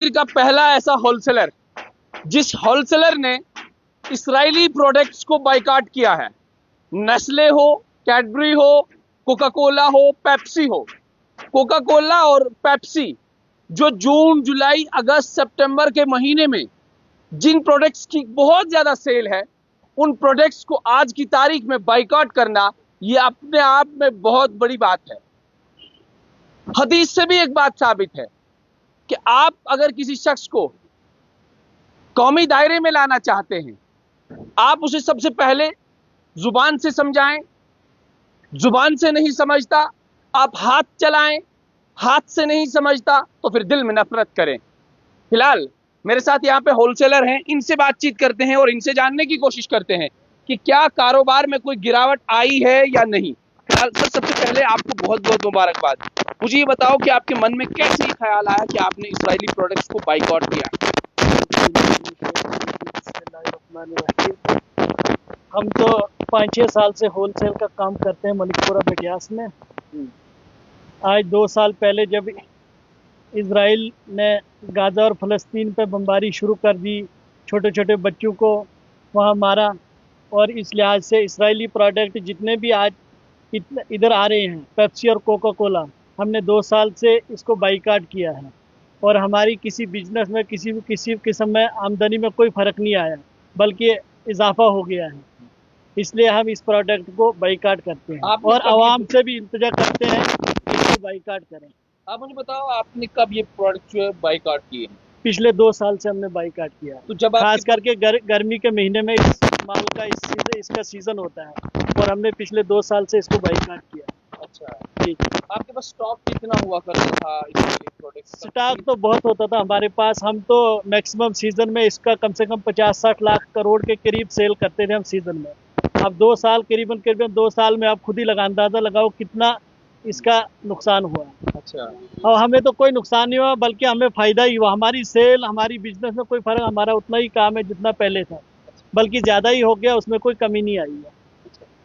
का पहला ऐसा होलसेलर जिस होलसेलर ने इजरायली प्रोडक्ट्स को बाइकाट किया है। नेस्ले हो, कैडबरी हो, कोका कोला हो, पेप्सी हो। कोका कोला और पेप्सी जो जून, जुलाई, अगस्त, सितंबर के महीने में जिन प्रोडक्ट्स की बहुत ज्यादा सेल है, उन प्रोडक्ट्स को आज की तारीख में बाइकाट करना, ये अपने आप में बहुत बड़ी बात है। हदीस से भी एक बात साबित है कि आप अगर किसी शख्स को कौमी दायरे में लाना चाहते हैं, आप उसे सबसे पहले जुबान से समझाएं। जुबान से नहीं समझता, आप हाथ चलाएं। हाथ से नहीं समझता तो फिर दिल में नफरत करें। फिलहाल मेरे साथ यहाँ पे होलसेलर हैं, इनसे बातचीत करते हैं और इनसे जानने की कोशिश करते हैं कि क्या कारोबार में कोई गिरावट आई है या नहीं। फिलहाल सर, सबसे पहले आपको बहुत बहुत मुबारकबाद। मुझे ये बताओ कि आपके मन में कैसे ये ख्याल आया कि आपने इजरायली प्रोडक्ट्स को बाइकआउट किया। हम तो 5-6 साल से होलसेल का काम करते हैं मलिकपुरा बेटियास में। आज 2 साल पहले जब इजराइल ने गाज़ा और फ़लस्तीन पे बमबारी शुरू कर दी, छोटे छोटे बच्चों को वहाँ मारा, और इस लिहाज से इजरायली प्रोडक्ट जितने भी आज इधर आ रहे हैं, पेप्सी और कोका कोला, हमने 2 साल से इसको बाइकाट किया है। और हमारी किसी बिजनेस में किसी किस्म में आमदनी में कोई फ़र्क नहीं आया, बल्कि इजाफा हो गया है। इसलिए हम इस प्रोडक्ट को बाइकाट करते हैं और आवाम से भी इंतजार करते हैं कि इसको बाइकाट करें। आप मुझे बताओ, आपने कब ये प्रोडक्ट जो है बाइकआउट किए हैं? पिछले 2 साल से हमने बाइकाट किया है। तो जब खास करके गर्मी के महीने में इस माल का इसका सीजन होता है, और हमने पिछले 2 साल से इसको बाइकाट किया। अच्छा जी। आपके पास स्टॉक कितना हुआ करता था इस प्रोडक्ट? स्टॉक तो बहुत होता था हमारे पास। हम तो मैक्सिमम सीजन में इसका कम से कम 50-60 लाख करोड़ के करीब सेल करते थे हम सीजन में। अब 2 साल करीबन 2 साल में आप खुद ही अंदाजा लगाओ कितना इसका नुकसान हुआ। अच्छा। और हमें तो कोई नुकसान नहीं हुआ, बल्कि हमें फ़ायदा ही हुआ। हमारी सेल, हमारी बिजनेस में कोई फ़र्क, हमारा उतना ही काम है जितना पहले था, बल्कि ज़्यादा ही हो गया, उसमें कोई कमी नहीं आई है।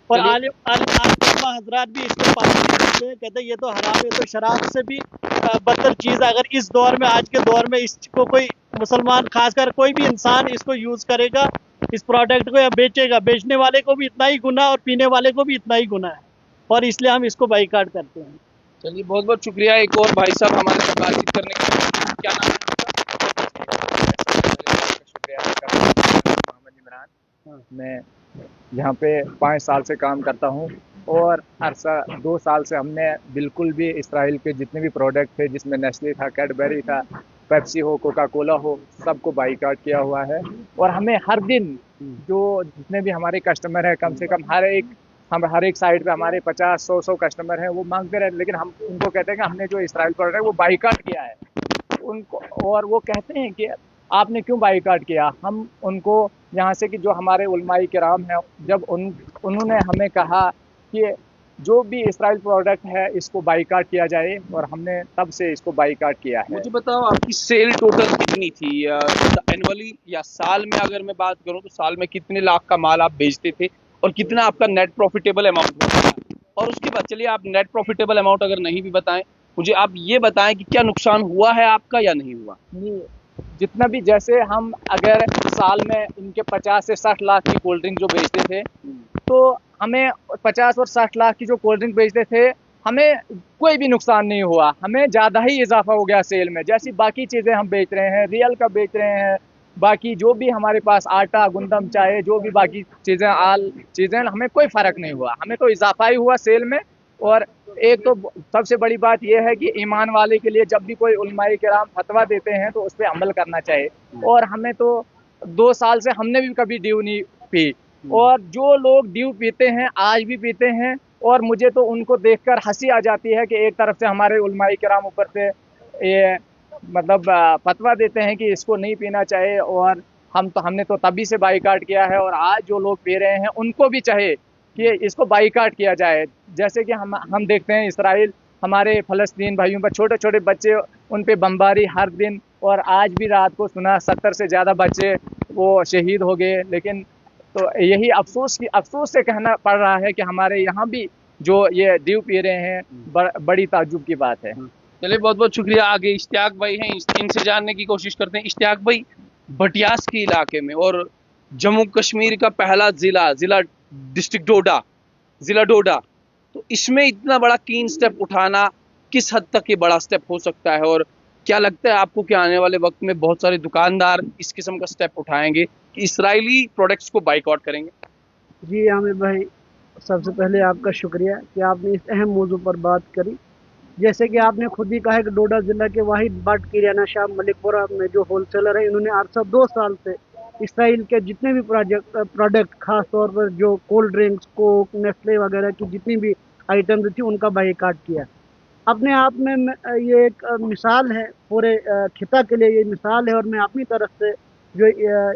और आलिम हजरात भी इसको पाबंदी करते हैं, कहते हैं ये तो हराम है, तो शराब से भी बदतर चीज़ है। अगर इस दौर में, आज के दौर में इसको कोई मुसलमान, खासकर कोई भी इंसान इसको यूज़ करेगा, इस प्रोडक्ट को, या बेचेगा, बेचने वाले को भी इतना ही गुनाह और पीने वाले को भी इतना ही गुनाह है, और इसलिए हम इसको बाइकाट करते हैं। चलिए, बहुत बहुत शुक्रिया एक और भाई साहब हमारे साथ बातचीत करने के लिए। क्या नाम है? शुक्रिया। मोहम्मद इमरान। मैं यहाँ पे 5 साल से काम करता हूँ, और 2 साल से हमने बिल्कुल भी इसराइल के जितने भी प्रोडक्ट थे, जिसमें नेस्ले था, कैडबरी था, पेप्सी हो, कोका कोला हो, सबको बाइकाट किया हुआ है। और हमें हर दिन जो जितने भी हमारे कस्टमर हैं, कम से कम हर एक साइड पे हमारे 50-100 कस्टमर हैं, वो मांगते रहे, लेकिन हम उनको कहते हैं कि हमने जो इसराइल प्रोडक्ट है वो बाइकाट किया है उनको। और वो कहते हैं कि आपने क्यों बाइकाट किया। हम उनको यहाँ से कि जो हमारे उलमाई किराम हैं, जब उन्होंने हमें कहा कि जो भी इसराइल प्रोडक्ट है इसको बाइकाट किया जाए, और हमने तब से इसको बाइकाट किया है। मुझे बताओ, आपकी सेल टोटल कितनी थी एनुअली, या साल में अगर मैं बात करूं तो साल में कितने लाख का माल आप बेचते थे, और कितना आपका नेट प्रॉफिटेबल अमाउंट होता था? और उसके बाद चलिए, आप नेट प्रॉफिटेबल अमाउंट अगर नहीं भी बताएं, मुझे आप ये बताएं कि क्या नुकसान हुआ है आपका या नहीं हुआ? नहीं, जितना भी, जैसे हम अगर साल में इनके 50 से 60 लाख की कोल्ड ड्रिंक जो बेचते थे, तो हमें 50 और 60 लाख की जो कोल्ड ड्रिंक बेचते थे, हमें कोई भी नुकसान नहीं हुआ। हमें ज़्यादा ही इजाफा हो गया सेल में। जैसी बाकी चीज़ें हम बेच रहे हैं, रियल का बेच रहे हैं, बाकी जो भी हमारे पास आटा, गुंदम, चाय, जो भी बाकी चीज़ें, हमें कोई फ़र्क नहीं हुआ। हमें तो इजाफा ही हुआ सेल में। और एक तो सबसे बड़ी बात यह है कि ईमान वाले के लिए जब भी कोई उलमाए किराम फतवा देते हैं तो उस पर अमल करना चाहिए। और हमें तो 2 साल से हमने भी कभी ड्यू नहीं पी, और जो लोग ड्यू पीते हैं आज भी पीते हैं, और मुझे तो उनको देखकर हंसी आ जाती है कि एक तरफ से हमारे उलमाए किराम ऊपर से ये मतलब फतवा देते हैं कि इसको नहीं पीना चाहिए, और हमने तो तभी से बाइकाट किया है। और आज जो लोग पी रहे हैं उनको भी चाहिए कि इसको बाइकाट किया जाए। जैसे कि हम देखते हैं इसराइल, हमारे फ़लस्तीन भाइयों पर छोटे छोटे बच्चे, उन पे बमबारी हर दिन, और आज भी रात को सुना 70 से ज़्यादा बच्चे वो शहीद हो गए। लेकिन तो यही अफसोस से कहना पड़ रहा है कि हमारे यहाँ भी जो ये ड्यू पी रहे हैं, बड़ी ताज्जुब की बात है। चलिए, बहुत बहुत शुक्रिया। आगे इश्तियाक भाई हैं, इनसे जानने की कोशिश करते हैं। इश्तियाक भाई, भटियास के इलाके में और जम्मू कश्मीर का पहला जिला डिस्ट्रिक्ट डोडा, जिला डोडा, तो इसमें इतना बड़ा कीन स्टेप उठाना किस हद तक ये बड़ा स्टेप हो सकता है, और क्या लगता है आपको कि आने वाले वक्त में बहुत सारे दुकानदार इस किस्म का स्टेप उठाएंगे कि इसराइली प्रोडक्ट्स को बाइकआउट करेंगे? जी आमिर भाई, सबसे पहले आपका शुक्रिया कि आपने इस अहम मौजू पर बात करी। जैसे कि आपने खुद ही कहा है कि डोडा ज़िला के वाहिद बट किराना शॉप मलिकपुरा में जो होलसेलर है, इन्होंने अरसा 2 साल से इसराइल के जितने भी प्रोडक्ट खास तौर पर जो कोल्ड ड्रिंक्स, कोक, नेस्ले वगैरह की जितनी भी आइटम्स थी, उनका बाइकाट किया। अपने आप में ये एक मिसाल है, पूरे खिता के लिए ये मिसाल है। और मैं अपनी तरफ से जो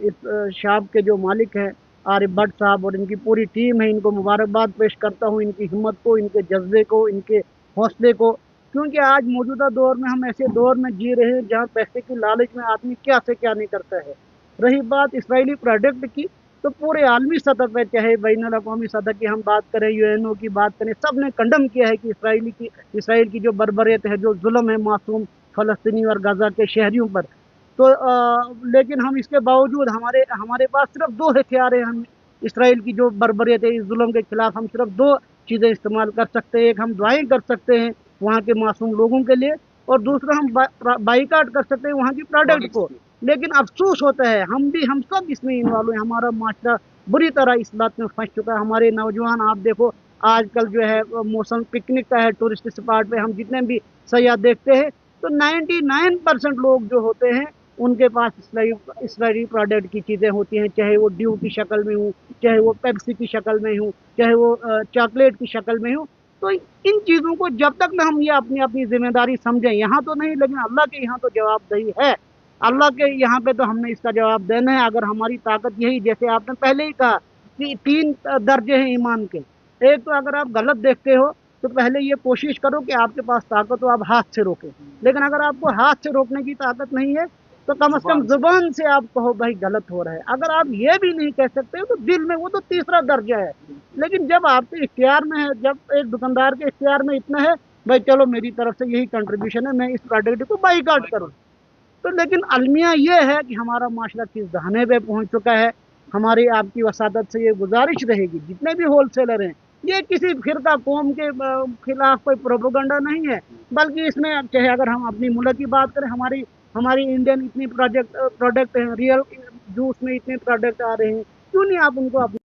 इस शॉप के जो मालिक हैं आरिफ भट्ट साहब और इनकी पूरी टीम है, इनको मुबारकबाद पेश करता हूँ, इनकी हिम्मत को, इनके जज्बे को, इनके हौसले को। क्योंकि आज मौजूदा दौर में हम ऐसे दौर में जी रहे हैं जहाँ पैसे की लालच में आदमी क्या से क्या नहीं करता है। रही बात इसराइली प्रोडक्ट की, तो पूरे आलमी सतह पर, चाहे बैन अवी सतह की हम बात करें, यूएनओ की बात करें, सब ने कंडम किया है कि इसराइल की जो बर्बरियत है, जो जुल्म है मासूम फ़लस्तीनी और गजा के शहरियों पर। तो लेकिन हम इसके बावजूद हमारे पास सिर्फ 2 हथियार हैं। हम इसराइल की जो बर्बरियत है, इस जुल्म के खिलाफ हम सिर्फ 2 चीज़ें इस्तेमाल कर सकते हैं। एक, हम दुआएं कर सकते हैं वहाँ के मासूम लोगों के लिए, और दूसरा, हम बाइकाट कर सकते हैं वहाँ की प्रोडक्ट को। लेकिन अफसोस होता है, हम सब इसमें इन्वॉल्व हैं। हमारा माशरा बुरी तरह इस बात में फंस चुका है। हमारे नौजवान, आप देखो आजकल जो है मौसम पिकनिक का है, टूरिस्ट स्पॉट पे हम जितने भी सयाह देखते हैं, तो 99% लोग जो होते हैं उनके पास इसराइली प्रोडक्ट की चीज़ें होती हैं, चाहे वो ड्यू की शक्ल में हो, चाहे वो पेप्सी की शक्ल में हो, चाहे वो चॉकलेट की शक्ल में हो। तो इन चीज़ों को जब तक ना हम ये अपनी अपनी जिम्मेदारी समझें, यहाँ तो नहीं लेकिन अल्लाह के यहाँ तो जवाबदेही है। अल्लाह के यहाँ पे तो हमने इसका जवाब देना है। अगर हमारी ताकत यही, जैसे आपने पहले ही कहा कि 3 दर्जे हैं ईमान के। एक तो अगर आप गलत देखते हो तो पहले ये कोशिश करो कि आपके पास ताकत हो, आप हाथ से रोकें। लेकिन अगर आपको हाथ से रोकने की ताकत नहीं है तो कम से कम जुबान से आप कहो भाई गलत हो रहा है। अगर आप ये भी नहीं कह सकते तो दिल में, वो तो तीसरा दर्जा है। लेकिन जब आपके इख्तियार में है, जब एक दुकानदार के इख्तियार में इतना है, भाई चलो मेरी तरफ से यही कंट्रीब्यूशन है, मैं इस प्रोडक्ट को बाइकाट करूँ, तो लेकिन अलमिया ये है कि हमारा माशरा किस दहाने पे पहुंच चुका है। हमारी आपकी वसादत से ये गुजारिश रहेगी, जितने भी होलसेलर हैं, ये किसी फिरका कौम के खिलाफ कोई प्रोपोगंडा नहीं है, बल्कि इसमें चाहे अगर हम अपनी मुल्क की बात करें, हमारी इंडियन इतनी प्रोडक्ट हैं, रियल जूस में इतने प्रोडक्ट आ रहे हैं, क्यों नहीं आप उनको